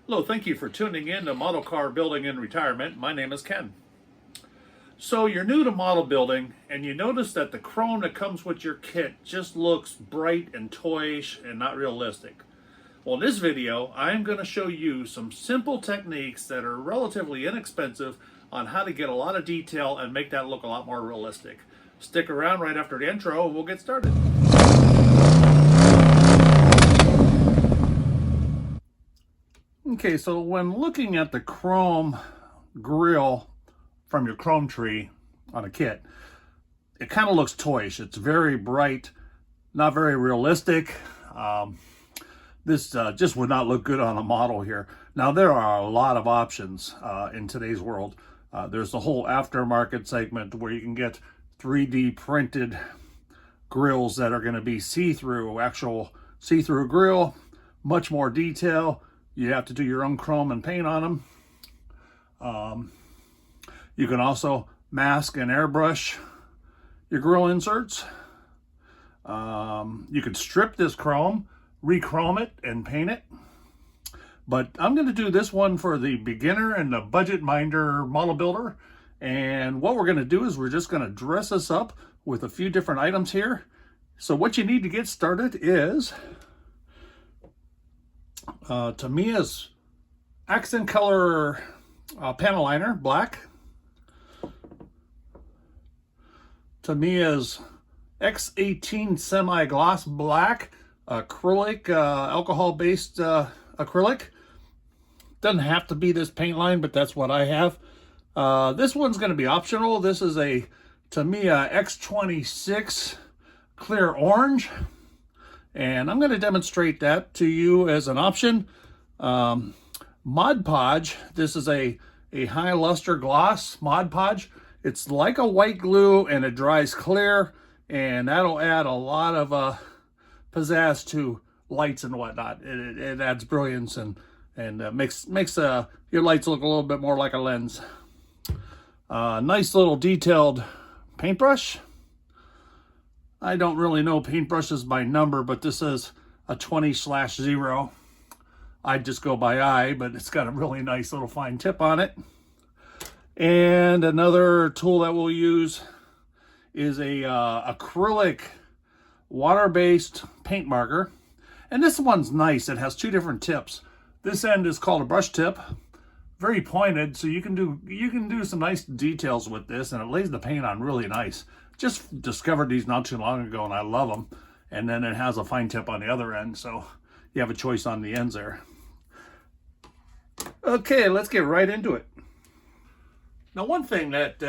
Hello, thank you for tuning in to Model Car Building and Retirement. My name is Ken. So you're new to model building and you notice that the chrome that comes with your kit just looks bright and toyish and not realistic. Well, in this video, I'm going to show you some simple techniques that are relatively inexpensive on how to get a lot of detail and make that look a lot more realistic. Stick around right after the intro and we'll get started. Okay, so when looking at the chrome grill from your chrome tree on a kit, it kind of looks toyish. It's very bright, not very realistic. This just would not look good on a model here. Now, there are a lot of options in today's world. There's the whole aftermarket segment where you can get 3D printed grills that are going to be see-through, actual see-through grill, much more detail. You have to do your own chrome and paint on them. You can also mask and airbrush your grill inserts. You could strip this chrome, re-chrome it, and paint it. But I'm going to do this one for the beginner and the budget minder model builder. And what we're going to do is we're just going to dress this up with a few different items here. So what you need to get started is Tamiya's accent color panel liner, black. Tamiya's X18 semi-gloss black, acrylic, alcohol-based acrylic. Doesn't have to be this paint line, but that's what I have. This one's going to be optional. This is a Tamiya X26 clear orange. And I'm going to demonstrate that to you as an option. Mod Podge, this is a high luster gloss Mod Podge. It's like a white glue and it dries clear, and that'll add a lot of pizzazz to lights and whatnot. It adds brilliance and makes your lights look a little bit more like a lens. Nice little detailed paintbrush. I don't really know paintbrushes by number, but this is a 20/0. I just go by eye, but it's got a really nice little fine tip on it. And another tool that we'll use is a acrylic water-based paint marker. And this one's nice. It has two different tips. This end is called a brush tip, very pointed, so you can do some nice details with this, and it lays the paint on really nice. Just discovered these not too long ago and I love them. And then it has a fine tip on the other end, so you have a choice on the ends there. Okay, let's get right into it. Now, one thing that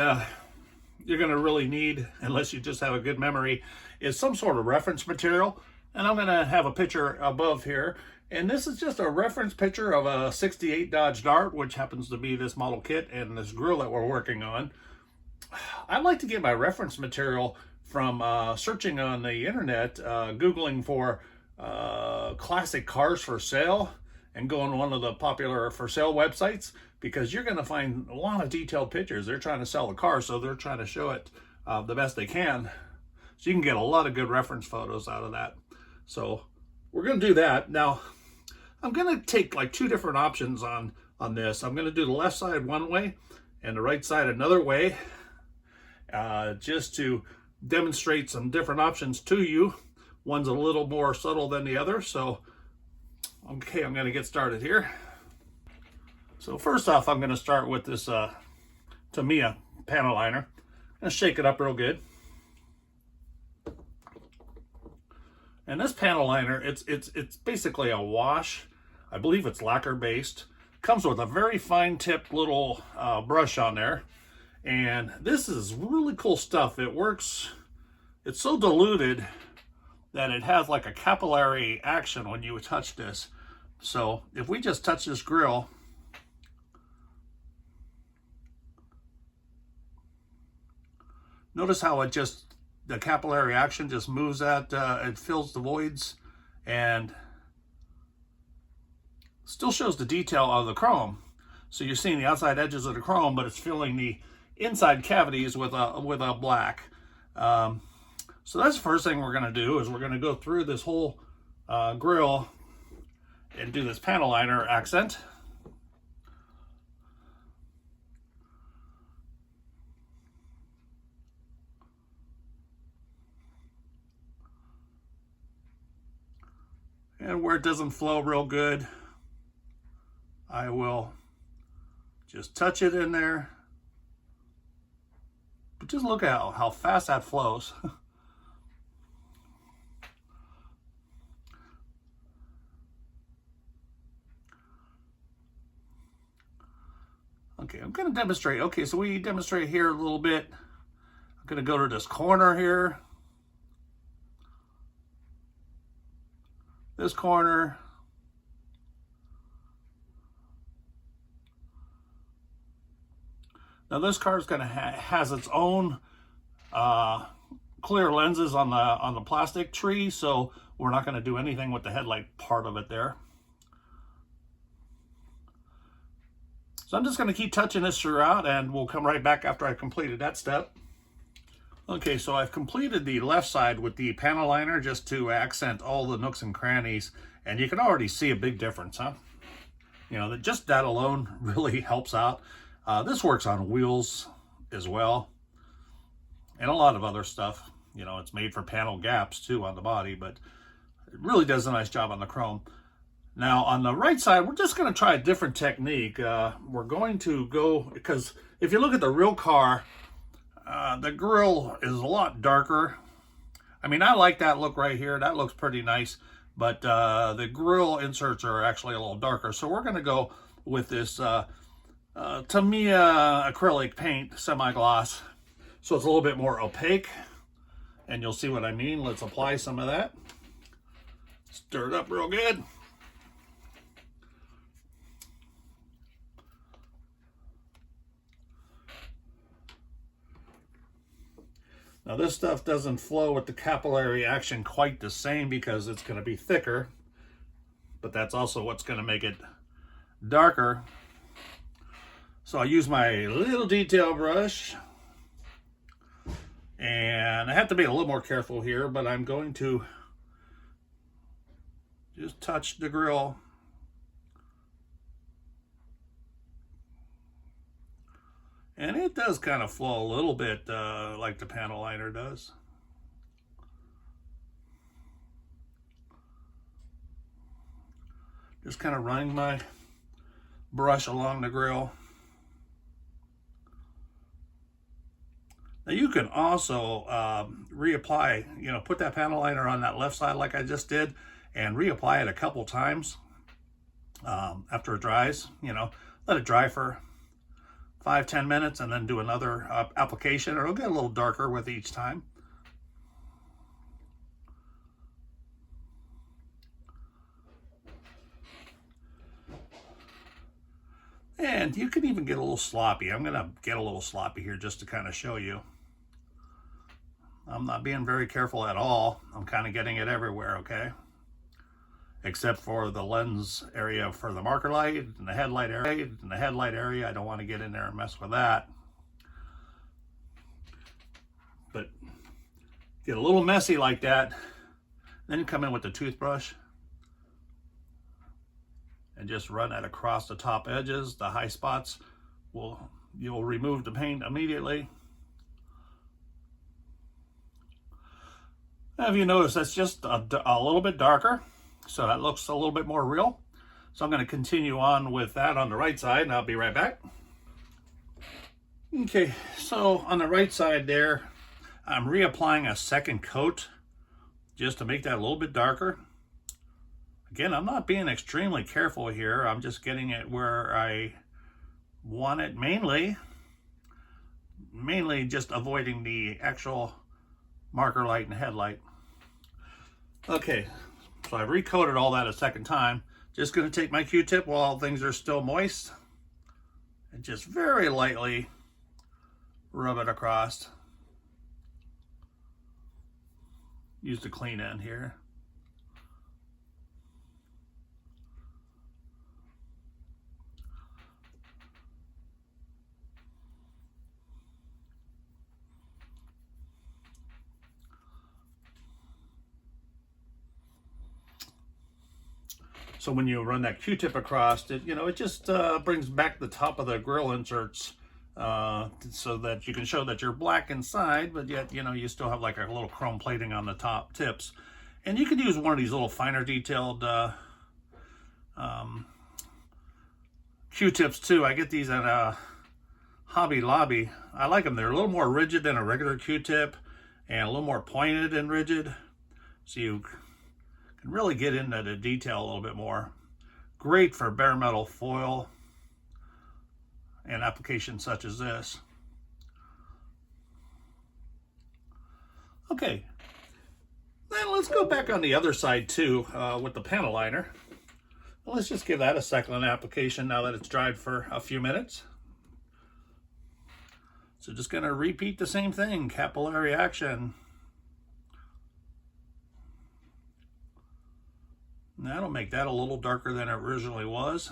you're going to really need, unless you just have a good memory, is some sort of reference material. And I'm going to have a picture above here. And this is just a reference picture of a 68 Dodge Dart, which happens to be this model kit and this grill that we're working on. I like to get my reference material from searching on the internet, Googling for classic cars for sale, and going to one of the popular for sale websites, because you're going to find a lot of detailed pictures. They're trying to sell the car, so they're trying to show it the best they can. So you can get a lot of good reference photos out of that. So we're going to do that. Now, I'm going to take like two different options on this. I'm going to do the left side one way and the right side another way. Just to demonstrate some different options to you. One's a little more subtle than the other. So, okay, I'm going to get started here. So first off, I'm going to start with this Tamiya panel liner. I'm going to shake it up real good. And this panel liner, it's basically a wash. I believe it's lacquer based. Comes with a very fine tipped little brush on there. And this is really cool stuff. It works, it's so diluted that it has like a capillary action when you touch this. So if we just touch this grill, notice how the capillary action just moves that, it fills the voids and still shows the detail of the chrome. So you're seeing the outside edges of the chrome, but it's filling the inside cavities with a black. So that's the first thing we're going to do, is we're going to go through this whole grill and do this panel liner accent. And where it doesn't flow real good, I will just touch it in there. But just look at how fast that flows. Okay, I'm going to demonstrate. Okay, so we demonstrate here a little bit. I'm going to go to this corner here. This corner. Now this car is going to has its own clear lenses on the plastic tree, so we're not going to do anything with the headlight part of it there. So I'm just going to keep touching this throughout, and we'll come right back after I've completed that step. Okay, so I've completed the left side with the panel liner just to accent all the nooks and crannies, and you can already see a big difference, huh? You know, just that alone really helps out. This works on wheels as well, and a lot of other stuff. You know, it's made for panel gaps too on the body, but it really does a nice job on the chrome. Now on the right side, we're just going to try a different technique. We're going to go, because if you look at the real car, the grille is a lot darker. I mean, I like that look right here. That looks pretty nice, but the grille inserts are actually a little darker. So we're going to go with this Tamiya acrylic paint, semi-gloss. So it's a little bit more opaque, and you'll see what I mean. Let's apply some of that. Stir it up real good. Now this stuff doesn't flow with the capillary action quite the same because it's going to be thicker, but that's also what's going to make it darker. So I use my little detail brush, and I have to be a little more careful here, but I'm going to just touch the grille. And it does kind of flow a little bit like the panel liner does. Just kind of running my brush along the grille. Now you can also reapply, you know, put that panel liner on that left side like I just did and reapply it a couple times after it dries. You know, let it dry for 5-10 minutes and then do another application. It'll get a little darker with each time. And you can even get a little sloppy. I'm gonna get a little sloppy here just to kind of show you. I'm not being very careful at all. I'm kind of getting it everywhere, okay? Except for the lens area for the marker light and the headlight area. I don't want to get in there and mess with that. But get a little messy like that. Then you come in with the toothbrush and just run that across the top edges. The high spots you'll remove the paint immediately. Now, if you notice, that's just a little bit darker. So that looks a little bit more real. So I'm going to continue on with that on the right side, and I'll be right back. Okay, so on the right side there, I'm reapplying a second coat just to make that a little bit darker. Again, I'm not being extremely careful here. I'm just getting it where I want it, mainly just avoiding the actual marker light and headlight. Okay. So I've recoated all that a second time. Just going to take my Q-tip while things are still moist and just very lightly rub it across. Use the clean end here. So when you run that Q-tip across it, you know, it just brings back the top of the grill inserts so that you can show that you're black inside, but yet, you know, you still have like a little chrome plating on the top tips. And you could use one of these little finer detailed Q-tips too. I get these at Hobby Lobby. I like them. They're a little more rigid than a regular Q-tip and a little more pointed and rigid. So you can really get into the detail a little bit more. Great for bare metal foil and applications such as this. Okay, then let's go back on the other side too with the panel liner. Let's just give that a second application now that it's dried for a few minutes. So just going to repeat the same thing, capillary action. That'll make that a little darker than it originally was.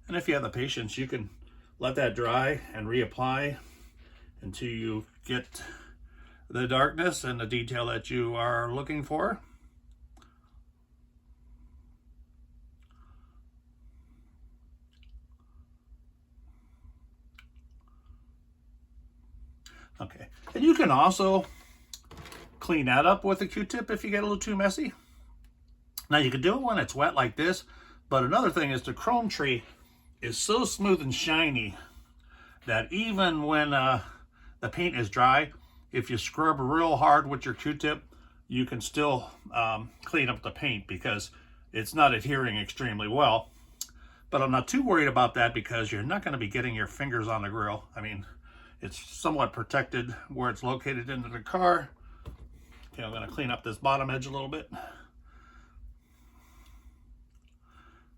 And if you have the patience, you can let that dry and reapply until you get the darkness and the detail that you are looking for. Okay, and you can also clean that up with a Q-tip if you get a little too messy. Now you can do it when it's wet like this, but another thing is the chrome tree is so smooth and shiny that even when the paint is dry, if you scrub real hard with your Q-tip, you can still clean up the paint because it's not adhering extremely well. But I'm not too worried about that because you're not going to be getting your fingers on the grill. I mean, it's somewhat protected where it's located into the car. Okay, I'm going to clean up this bottom edge a little bit.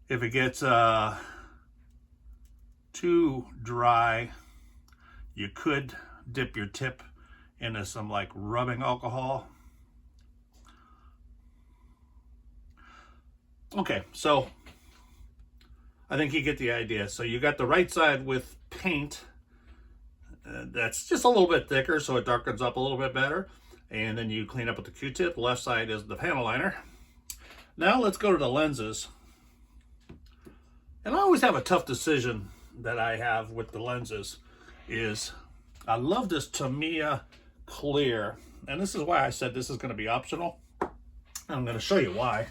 If it gets too dry, you could dip your tip into some like rubbing alcohol. Okay, so I think you get the idea. So you got the right side with paint that's just a little bit thicker, so it darkens up a little bit better. And then you clean up with the Q-tip. Left side is the panel liner. Now let's go to the lenses. And I always have a tough decision that I have with the lenses is I love this Tamiya clear. And this is why I said this is going to be optional. And I'm going to show you why.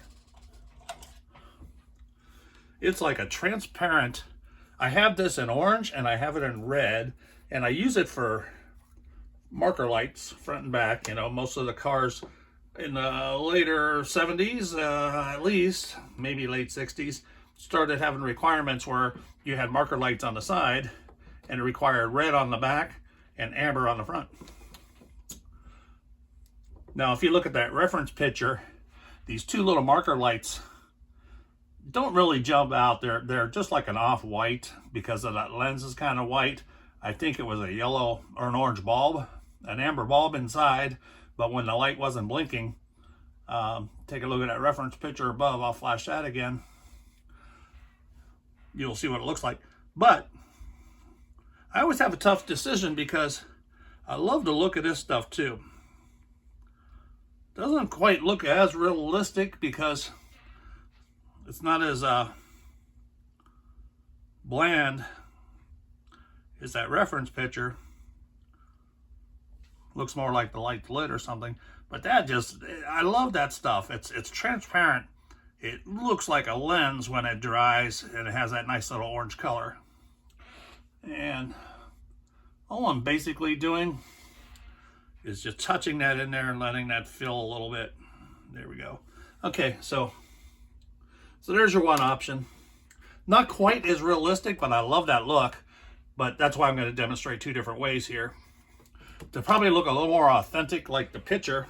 It's like a transparent, I have this in orange and I have it in red, and I use it for marker lights front and back. You know, most of the cars in the later 70s, at least, maybe late 60s, started having requirements where you had marker lights on the side and it required red on the back and amber on the front. Now, if you look at that reference picture, these two little marker lights don't really jump out. They're just like an off-white because of that lens is kind of white. I think it was a yellow or an orange bulb, an amber bulb inside, but when the light wasn't blinking, take a look at that reference picture above. I'll flash that again. You'll see what it looks like. But I always have a tough decision because I love to look at this stuff too. Doesn't quite look as realistic because it's not as bland as that reference picture. Looks more like the light's lit or something. But that just, I love that stuff. It's transparent. It looks like a lens when it dries, and it has that nice little orange color. And all I'm basically doing is just touching that in there and letting that fill a little bit. There we go. Okay, so there's your one option. Not quite as realistic, but I love that look. But that's why I'm going to demonstrate two different ways here. To probably look a little more authentic like the picture,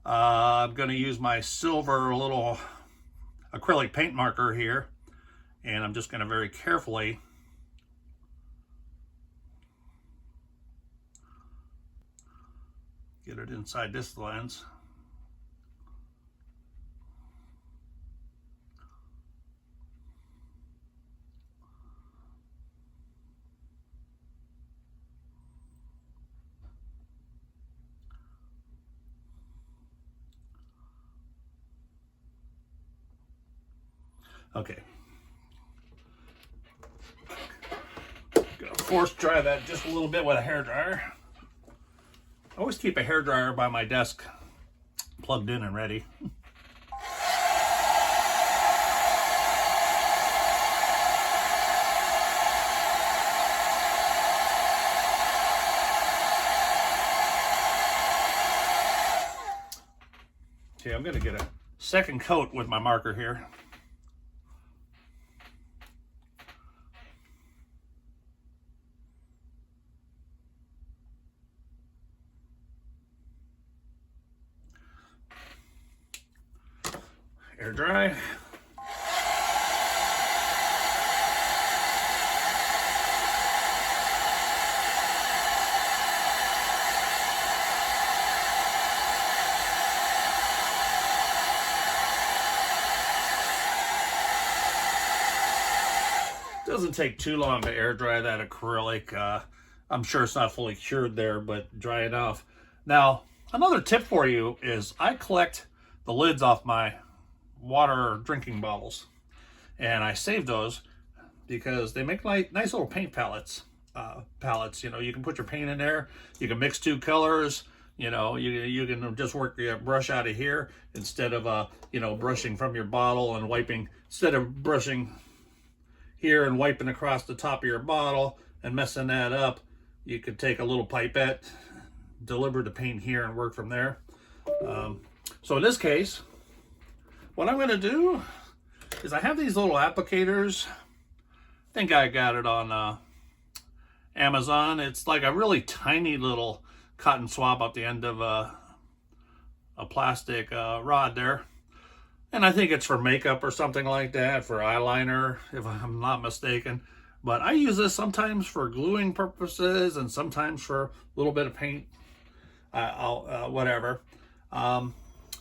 I'm going to use my silver little acrylic paint marker here. And I'm just going to very carefully get it inside this lens. Okay. Gonna force dry that just a little bit with a hairdryer. I always keep a hairdryer by my desk, plugged in and ready. Okay, I'm gonna get a second coat with my marker here. Air dry. Doesn't take too long to air dry that acrylic. I'm sure it's not fully cured there, but dry enough. Now, another tip for you is I collect the lids off my water drinking bottles, and I save those because they make like nice little paint palettes. You know, you can put your paint in there. You can mix two colors. You know, you can just work your brush out of here instead of you know, brushing from your bottle and wiping. Instead of brushing here and wiping across the top of your bottle and messing that up, you could take a little pipette, deliver the paint here, and work from there. So in this case, what I'm going to do is I have these little applicators. I think I got it on Amazon. It's like a really tiny little cotton swab at the end of a plastic rod there. And I think it's for makeup or something like that, for eyeliner, if I'm not mistaken. But I use this sometimes for gluing purposes and sometimes for a little bit of paint, whatever. But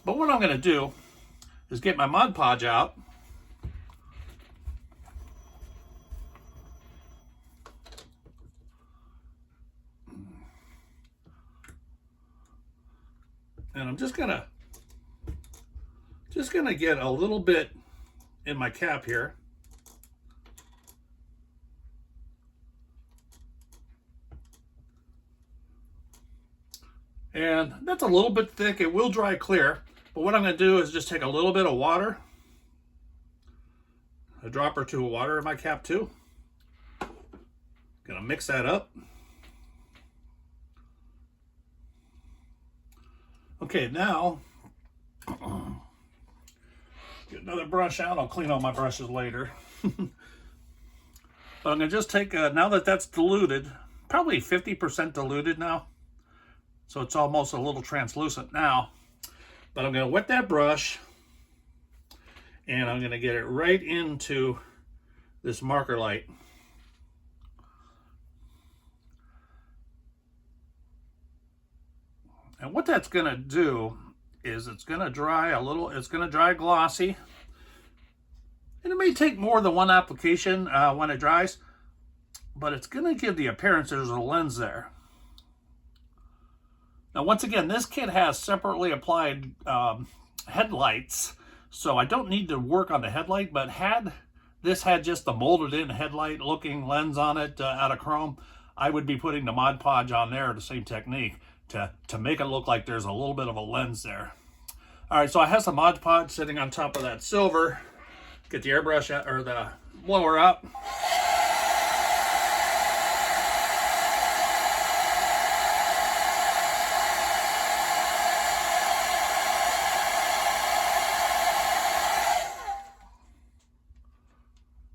what I'm going to do is get my Mod Podge out. And I'm just gonna get a little bit in my cap here. And that's a little bit thick. It will dry clear. But what I'm going to do is just take a little bit of water, a drop or two of water in my cap too. Gonna mix that up. Okay, now get another brush out. I'll clean all my brushes later. But I'm gonna just take, now that that's diluted, probably 50% diluted now. So it's almost a little translucent now. But I'm gonna wet that brush and I'm gonna get it right into this marker light. And what that's gonna do is it's gonna dry a little, it's gonna dry glossy. And it may take more than one application when it dries, but it's gonna give the appearance there's a lens there. Now, once again, this kit has separately applied headlights, so I don't need to work on the headlight, but had this had just the molded in headlight looking lens on it out of chrome, I would be putting the Mod Podge on there, the same technique, to make it look like there's a little bit of a lens there. All right, so I have some Mod Podge sitting on top of that silver. Get the airbrush out, or the blower up.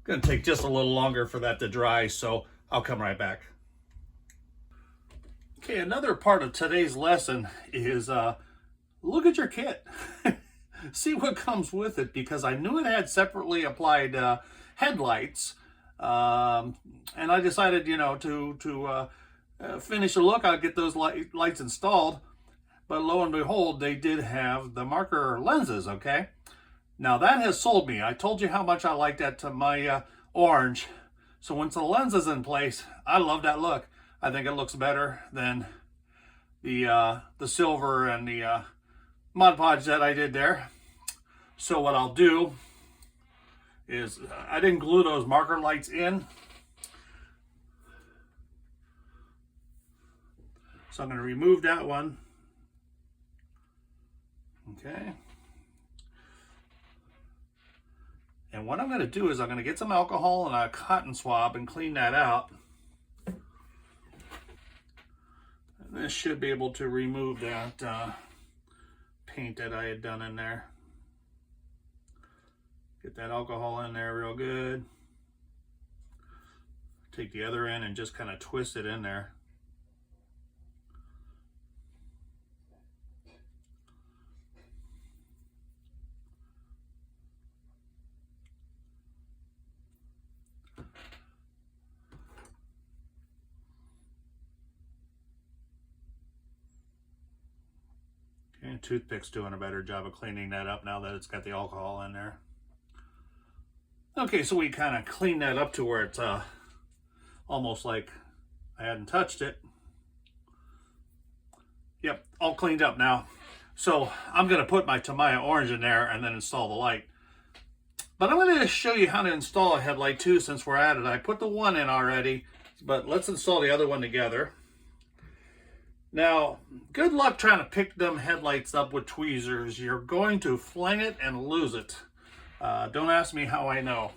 Gonna take just a little longer for that to dry, so I'll come right back. Okay, another part of today's lesson is look at your kit. See what comes with it, because I knew it had separately applied headlights, and I decided, you know, to finish the look, I'll get those lights installed. But lo and behold, they did have the marker lenses. Okay, now that has sold me. I told you how much I like that to my orange. So once the lens is in place, I love that look. I think it looks better than the silver and the Mod Podge that I did there. So what I'll do is, I didn't glue those marker lights in. So I'm going to remove that one. Okay. And what I'm going to do is I'm going to get some alcohol and a cotton swab and clean that out. And this should be able to remove that paint that I had done in there. Get that alcohol in there real good. Take the other end and just kind of twist it in there. And toothpick's doing a better job of cleaning that up now that it's got the alcohol in there. Okay, so we kind of cleaned that up to where it's almost like I hadn't touched it. Yep, all cleaned up now. So I'm going to put my Tamiya orange in there and then install the light. But I'm going to show you how to install a headlight too since we're at it. I put the one in already, but let's install the other one together. Now, good luck trying to pick them headlights up with tweezers. You're going to fling it and lose it. Don't ask me how I know.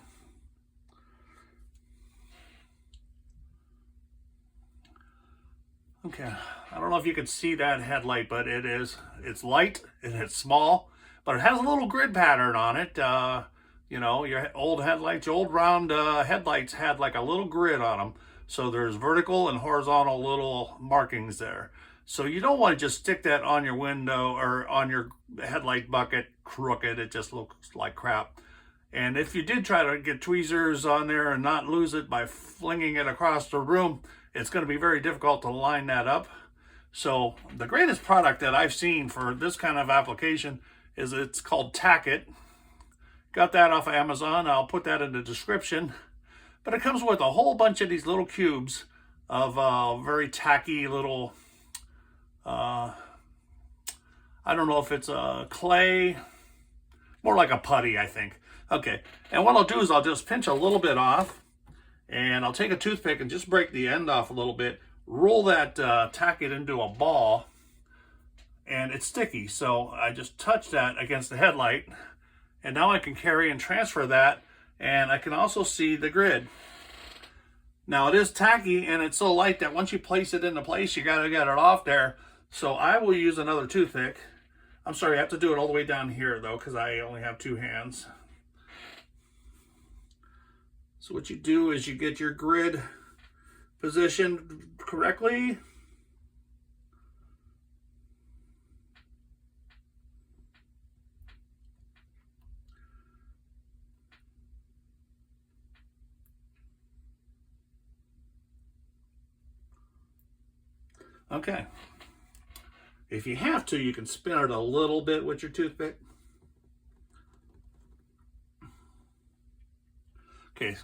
Okay, I don't know if you can see that headlight, but it's light and it's small, but it has a little grid pattern on it. You know, your old headlights, your old round headlights had like a little grid on them. So there's vertical and horizontal little markings there. So you don't want to just stick that on your window or on your headlight bucket crooked. It just looks like crap. And if you did try to get tweezers on there and not lose it by flinging it across the room, it's going to be very difficult to line that up. So the greatest product that I've seen for this kind of application is it's called Tack It. Got that off of Amazon. I'll put that in the description. But it comes with a whole bunch of these little cubes of very tacky little, I don't know if it's a clay, more like a putty, I think. Okay, and what I'll do is I'll just pinch a little bit off, and I'll take a toothpick and just break the end off a little bit, roll that Tack It into a ball, and it's sticky. So I just touch that against the headlight, and now I can carry and transfer that. And I can also see the grid. Now it is tacky and it's so light that once you place it into place, you gotta get it off there. So I will use another toothpick. I'm sorry, I have to do it all the way down here though, because I only have two hands. So what you do is you get your grid positioned correctly. Okay, if you have to, you can spin it a little bit with your toothpick. Okay,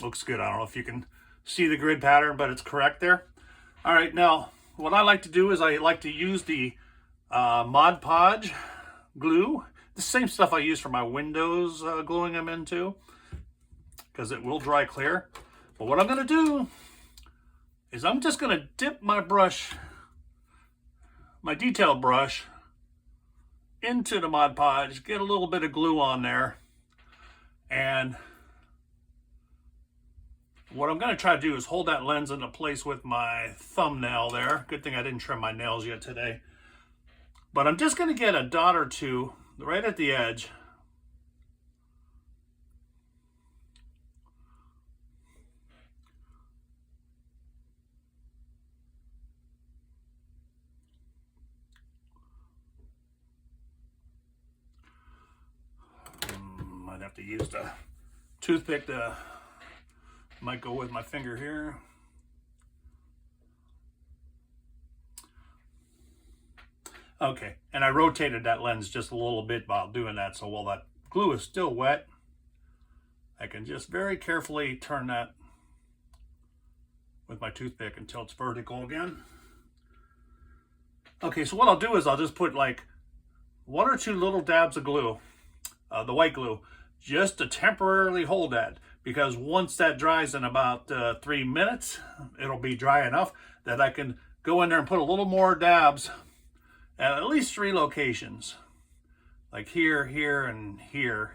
looks good. I don't know if you can see the grid pattern, but it's correct there. All right, now what I like to do is I like to use the Mod Podge glue. The same stuff I use for my windows, gluing them into, because it will dry clear. But what I'm going to do is I'm just going to dip my brush, my detail brush, into the Mod Podge, get a little bit of glue on there, and what I'm going to try to do is hold that lens into place with my thumbnail there. Good thing I didn't trim my nails yet today. But I'm just going to get a dot or two right at the edge. Might have to use the toothpick to, might go with my finger here. Okay, and I rotated that lens just a little bit while doing that, so while that glue is still wet, I can just very carefully turn that with my toothpick until it's vertical again. Okay, so what I'll do is I'll just put like 1 or 2 little dabs of glue, the white glue, just to temporarily hold that, because once that dries in about 3 minutes, it'll be dry enough that I can go in there and put a little more dabs at least 3 locations, like here, here, and here,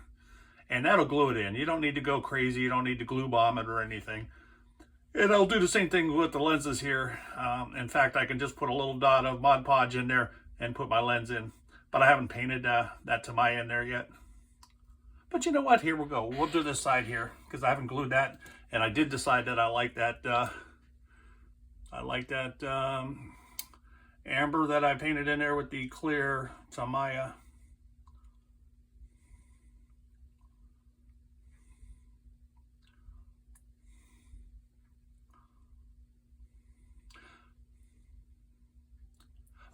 and that'll glue it in. You don't need to go crazy. You don't need to glue bomb it or anything. And I'll do the same thing with the lenses here. In fact, I can just put a little dot of Mod Podge in there and put my lens in. But I haven't painted that Tamiya in there yet. But you know what? Here we go. We'll do this side here because I haven't glued that. And I did decide that I like that. Amber that I painted in there with the clear Tamiya.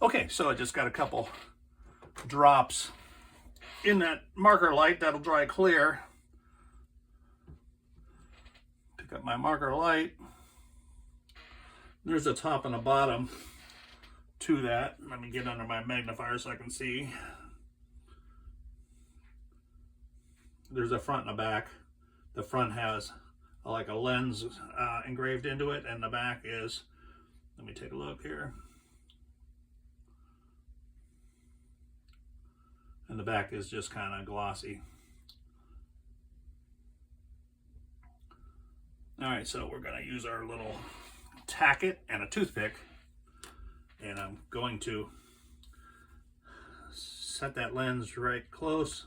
Okay, so I just got a couple drops in that marker light that'll dry clear. Pick up my marker light. There's a top and a bottom to that. Let me get under my magnifier so I can see. There's a front and a back. The front has like a lens engraved into it, and the back is, let me take a look here. And the back is just kind of glossy. All right, so we're gonna use our little tacket and a toothpick, and I'm going to set that lens right close.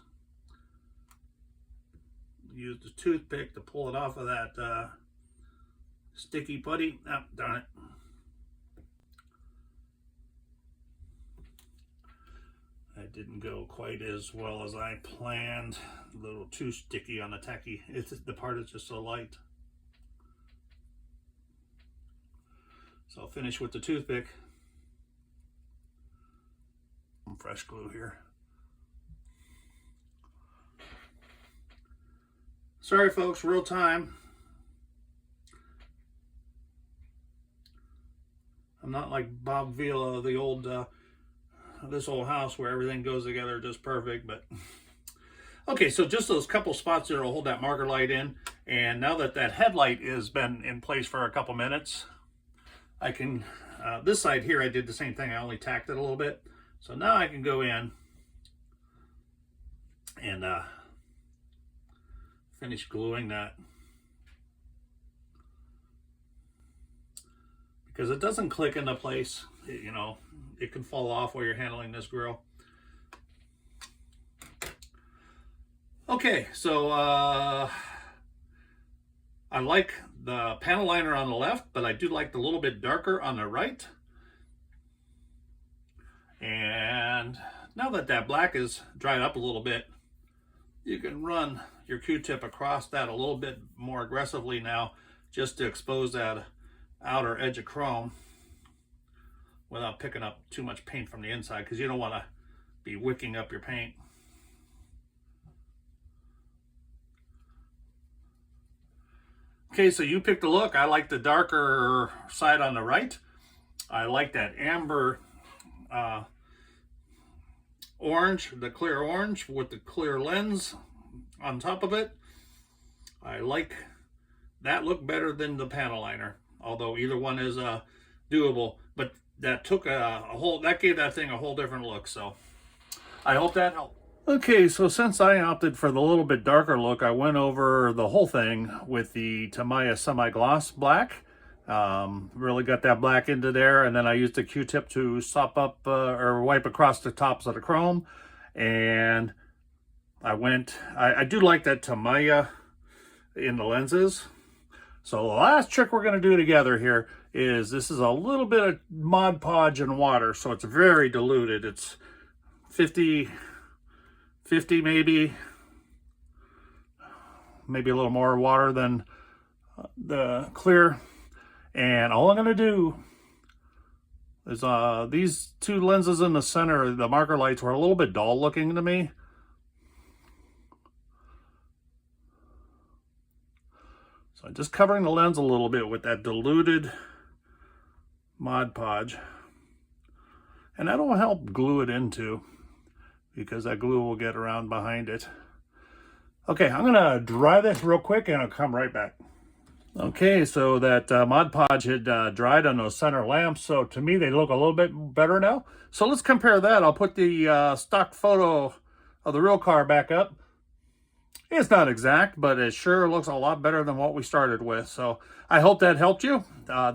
Use the toothpick to pull it off of that sticky putty. Oh, darn it. That didn't go quite as well as I planned. A little too sticky on the tacky. The part is just so light. So I'll finish with the toothpick. Some fresh glue here. Sorry folks, real time. I'm not like Bob Vila, the old this old house where everything goes together just perfect, but okay, so just those couple spots there will hold that marker light in, and now that that headlight has been in place for a couple minutes, I can this side here I did the same thing. I only tacked it a little bit, so now I can go in and finish gluing that, because it doesn't click into place. You know, it can fall off while you're handling this grill. Okay, so I like the panel liner on the left, but I do like the little bit darker on the right. And now that that black is dried up a little bit, you can run your Q-tip across that a little bit more aggressively now, just to expose that outer edge of chrome without picking up too much paint from the inside, because you don't want to be wicking up your paint. Okay, so you picked a look. I like the darker side on the right. I like that amber orange, the clear orange with the clear lens on top of it. I like that look better than the panel liner, although either one is doable, but that took that gave that thing a whole different look. So I hope that helped. Okay, so since I opted for the little bit darker look, I went over the whole thing with the Tamiya semi-gloss black. Really got that black into there, and then I used a Q-tip to sop up or wipe across the tops of the chrome. And I do like that Tamiya in the lenses. So the last trick we're going to do together here is, this is a little bit of Mod Podge and water, so it's very diluted. It's 50 maybe a little more water than the clear. And all I'm going to do is these two lenses in the center, the marker lights were a little bit dull looking to me. So I'm just covering the lens a little bit with that diluted Mod Podge. And that'll help glue it into, because that glue will get around behind it. Okay, I'm gonna dry this real quick and I'll come right back. Okay, so that Mod Podge had dried on those center lamps, so to me they look a little bit better now. So let's compare that. I'll put the stock photo of the real car back up. It's not exact, but it sure looks a lot better than what we started with. So I hope that helped you.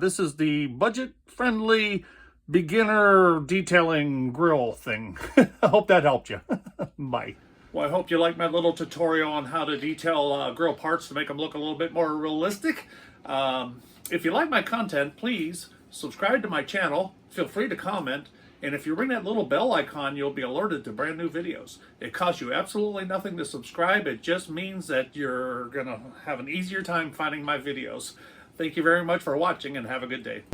This is the budget-friendly beginner detailing grill thing. I hope that helped you. Bye. Well, I hope you liked my little tutorial on how to detail grill parts to make them look a little bit more realistic. If you like my content, please subscribe to my channel. Feel free to comment. And if you ring that little bell icon, you'll be alerted to brand new videos. It costs you absolutely nothing to subscribe. It just means that you're going to have an easier time finding my videos. Thank you very much for watching and have a good day.